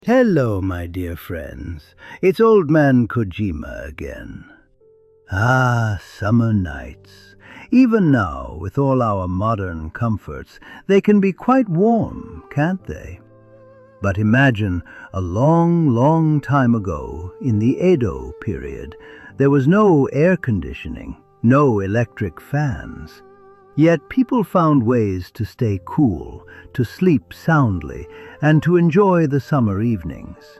Hello, my dear friends. It's old man Kojima again. Ah, summer nights. Even now, with all our modern comforts, they can be quite warm, can't they? But imagine a long, long time ago, in the Edo period, there was no air conditioning, no electric fans. Yet people found ways to stay cool, to sleep soundly, and to enjoy the summer evenings.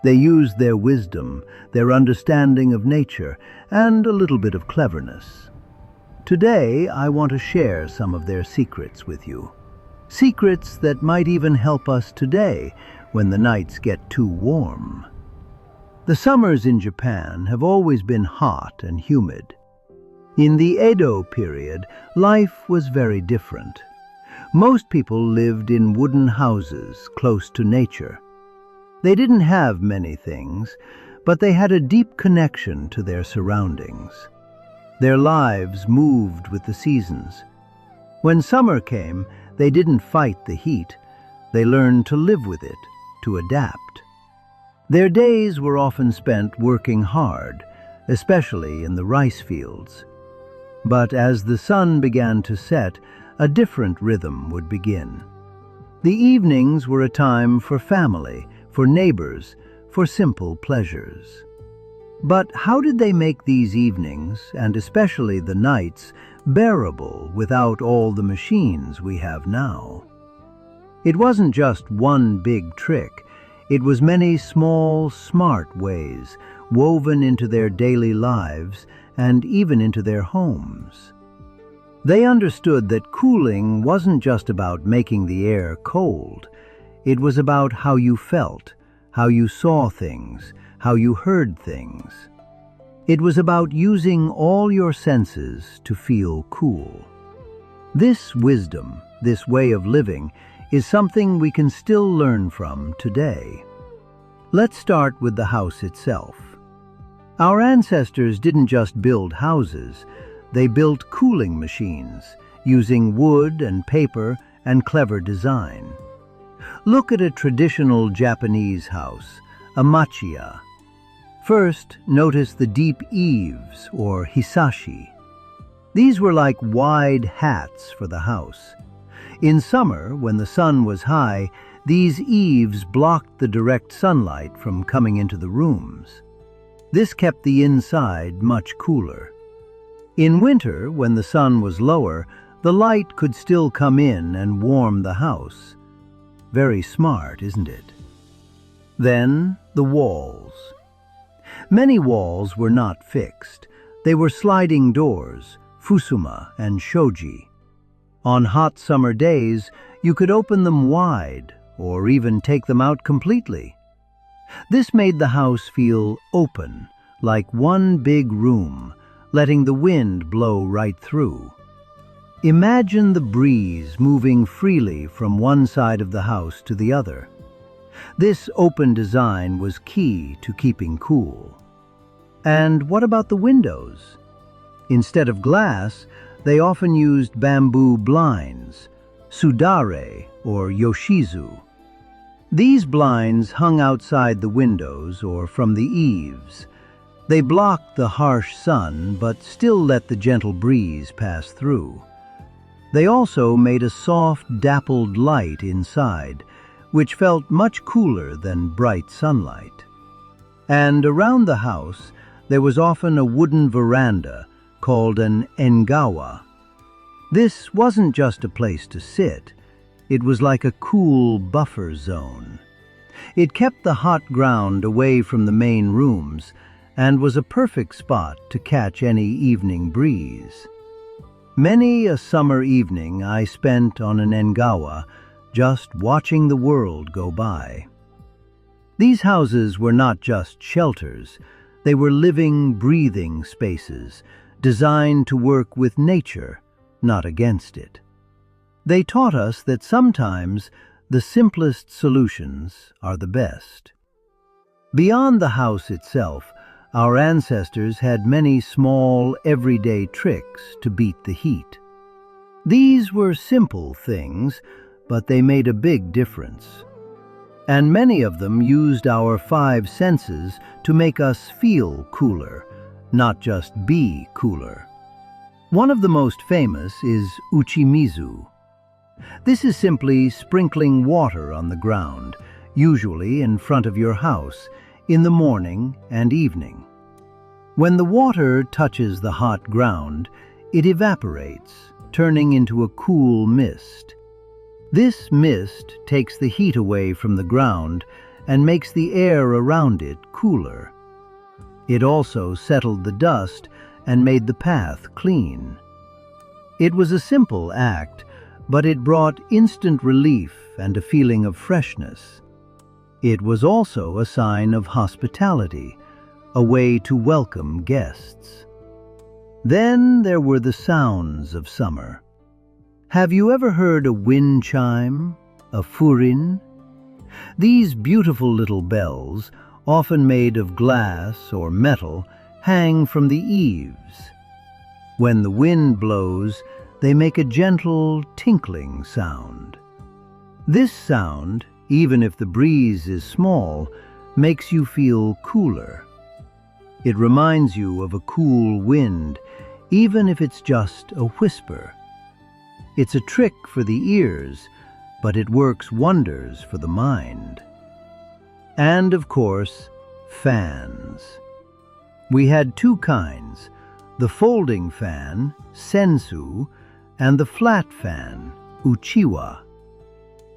They used their wisdom, their understanding of nature, and a little bit of cleverness. Today, I want to share some of their secrets with you. Secrets that might even help us today when the nights get too warm. The summers in Japan have always been hot and humid. In the Edo period, life was very different. Most people lived in wooden houses close to nature. They didn't have many things, but they had a deep connection to their surroundings. Their lives moved with the seasons. When summer came, they didn't fight the heat. They learned to live with it, to adapt. Their days were often spent working hard, especially in the rice fields. But as the sun began to set, a different rhythm would begin. The evenings were a time for family, for neighbors, for simple pleasures. But how did they make these evenings, and especially the nights, bearable without all the machines we have now? It wasn't just one big trick. It was many small, smart ways woven into their daily lives and even into their homes. They understood that cooling wasn't just about making the air cold. It was about how you felt, how you saw things, how you heard things. It was about using all your senses to feel cool. This wisdom, this way of living, is something we can still learn from today. Let's start with the house itself. Our ancestors didn't just build houses, they built cooling machines, using wood and paper and clever design. Look at a traditional Japanese house, a machiya. First, notice the deep eaves, or hisashi. These were like wide hats for the house. In summer, when the sun was high, these eaves blocked the direct sunlight from coming into the rooms. This kept the inside much cooler. In winter, when the sun was lower, the light could still come in and warm the house. Very smart, isn't it? Then, the walls. Many walls were not fixed. They were sliding doors, fusuma and shoji. On hot summer days, you could open them wide, or even take them out completely. This made the house feel open, like one big room, letting the wind blow right through. Imagine the breeze moving freely from one side of the house to the other. This open design was key to keeping cool. And what about the windows? Instead of glass, they often used bamboo blinds, sudare or yoshizu. These blinds hung outside the windows or from the eaves. They blocked the harsh sun, but still let the gentle breeze pass through. They also made a soft, dappled light inside, which felt much cooler than bright sunlight. And around the house, there was often a wooden veranda called an engawa. This wasn't just a place to sit. It was like a cool buffer zone. It kept the hot ground away from the main rooms and was a perfect spot to catch any evening breeze. Many a summer evening I spent on an engawa, just watching the world go by. These houses were not just shelters. They were living, breathing spaces, designed to work with nature, not against it. They taught us that sometimes the simplest solutions are the best. Beyond the house itself, our ancestors had many small, everyday tricks to beat the heat. These were simple things, but they made a big difference. And many of them used our five senses to make us feel cooler, not just be cooler. One of the most famous is uchimizu. This is simply sprinkling water on the ground, usually in front of your house, in the morning and evening. When the water touches the hot ground, it evaporates, turning into a cool mist. This mist takes the heat away from the ground and makes the air around it cooler. It also settled the dust and made the path clean. It was a simple act, but it brought instant relief and a feeling of freshness. It was also a sign of hospitality, a way to welcome guests. Then there were the sounds of summer. Have you ever heard a wind chime, a furin? These beautiful little bells, often made of glass or metal, hang from the eaves. When the wind blows, they make a gentle tinkling sound. This sound, even if the breeze is small, makes you feel cooler. It reminds you of a cool wind, even if it's just a whisper. It's a trick for the ears, but it works wonders for the mind. And of course, fans. We had two kinds, the folding fan, sensu, and the flat fan, uchiwa.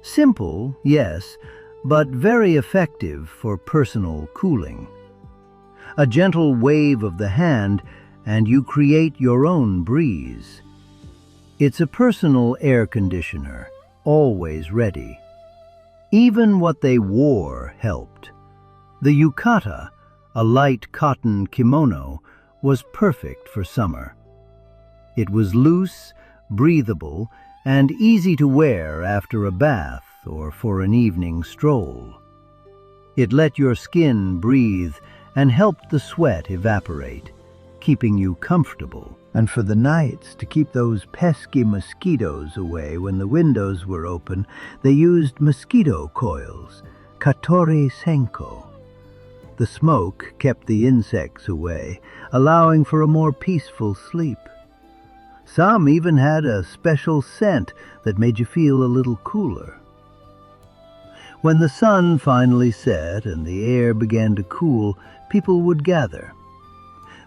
Simple, yes, but very effective for personal cooling. A gentle wave of the hand, and you create your own breeze. It's a personal air conditioner, always ready. Even what they wore helped. The yukata, a light cotton kimono, was perfect for summer. It was loose, breathable, and easy to wear after a bath or for an evening stroll. It let your skin breathe and helped the sweat evaporate, keeping you comfortable. And for the nights, to keep those pesky mosquitoes away when the windows were open, they used mosquito coils, katori senko. The smoke kept the insects away, allowing for a more peaceful sleep. Some even had a special scent that made you feel a little cooler. When the sun finally set and the air began to cool, people would gather.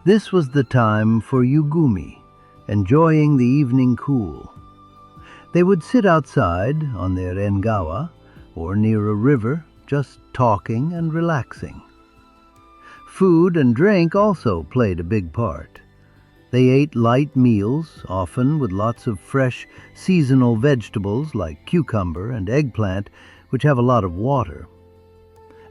This was the time for yugumi, enjoying the evening cool. They would sit outside on their engawa or near a river, just talking and relaxing. Food and drink also played a big part. They ate light meals, often with lots of fresh, seasonal vegetables like cucumber and eggplant, which have a lot of water.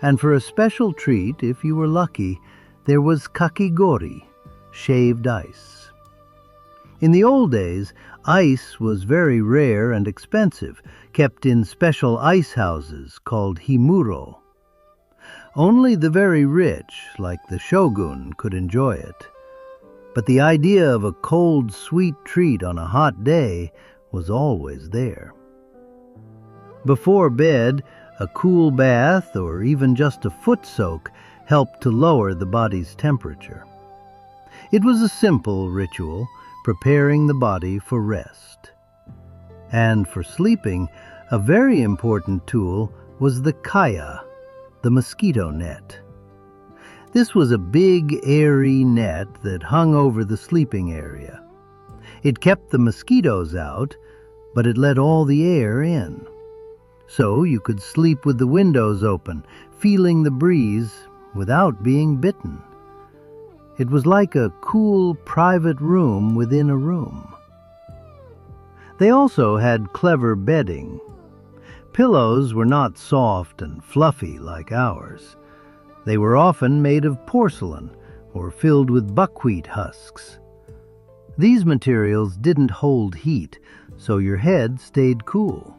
And for a special treat, if you were lucky, there was kakigori, shaved ice. In the old days, ice was very rare and expensive, kept in special ice houses called himuro. Only the very rich, like the shogun, could enjoy it. But the idea of a cold, sweet treat on a hot day was always there. Before bed, a cool bath or even just a foot soak helped to lower the body's temperature. It was a simple ritual, preparing the body for rest. And for sleeping, a very important tool was the kaya, the mosquito net. This was a big, airy net that hung over the sleeping area. It kept the mosquitoes out, but it let all the air in. So you could sleep with the windows open, feeling the breeze without being bitten. It was like a cool, private room within a room. They also had clever bedding. Pillows were not soft and fluffy like ours. They were often made of porcelain or filled with buckwheat husks. These materials didn't hold heat, so your head stayed cool.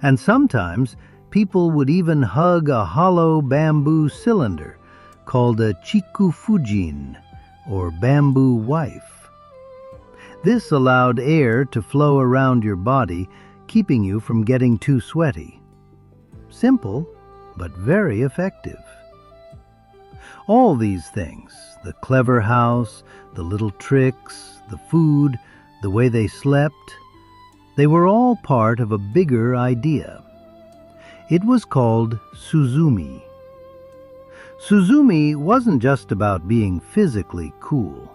And sometimes people would even hug a hollow bamboo cylinder called a chikufujin, or bamboo wife. This allowed air to flow around your body, keeping you from getting too sweaty. Simple, but very effective. All these things, the clever house, the little tricks, the food, the way they slept, they were all part of a bigger idea. It was called Suzumi. Suzumi wasn't just about being physically cool.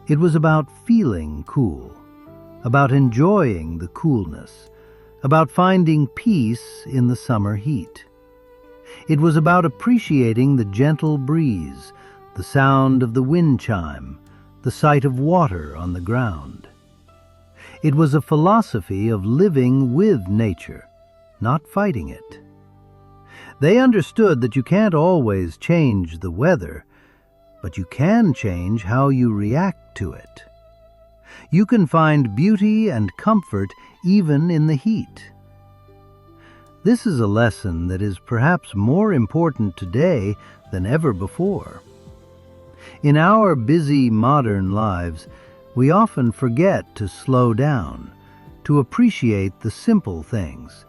It was about feeling cool, about enjoying the coolness, about finding peace in the summer heat. It was about appreciating the gentle breeze, the sound of the wind chime, the sight of water on the ground. It was a philosophy of living with nature, not fighting it. They understood that you can't always change the weather, but you can change how you react to it. You can find beauty and comfort even in the heat. This is a lesson that is perhaps more important today than ever before. In our busy modern lives, we often forget to slow down, to appreciate the simple things,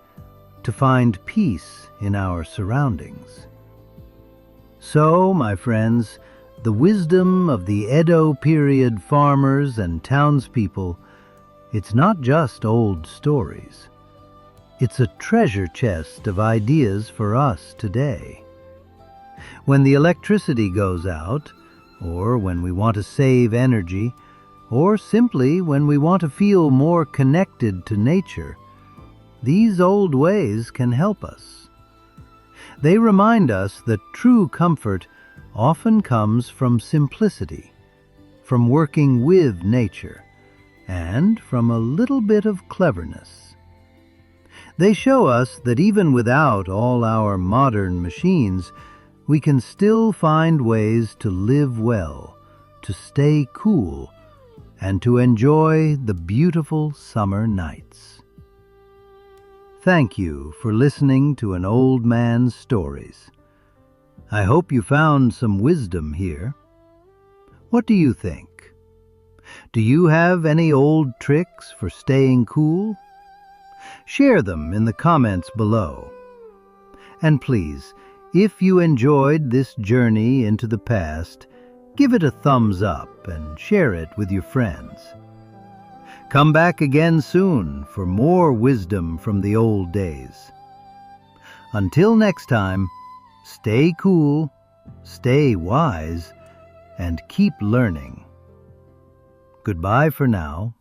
to find peace in our surroundings. So, my friends, the wisdom of the Edo period farmers and townspeople, it's not just old stories. It's a treasure chest of ideas for us today. When the electricity goes out, or when we want to save energy, or simply when we want to feel more connected to nature, these old ways can help us. They remind us that true comfort often comes from simplicity, from working with nature, and from a little bit of cleverness. They show us that even without all our modern machines, we can still find ways to live well, to stay cool, and to enjoy the beautiful summer nights. Thank you for listening to An Old Man's Stories. I hope you found some wisdom here. What do you think? Do you have any old tricks for staying cool? Share them in the comments below. And please, if you enjoyed this journey into the past, give it a thumbs up and share it with your friends. Come back again soon for more wisdom from the old days. Until next time, stay cool, stay wise, and keep learning. Goodbye for now.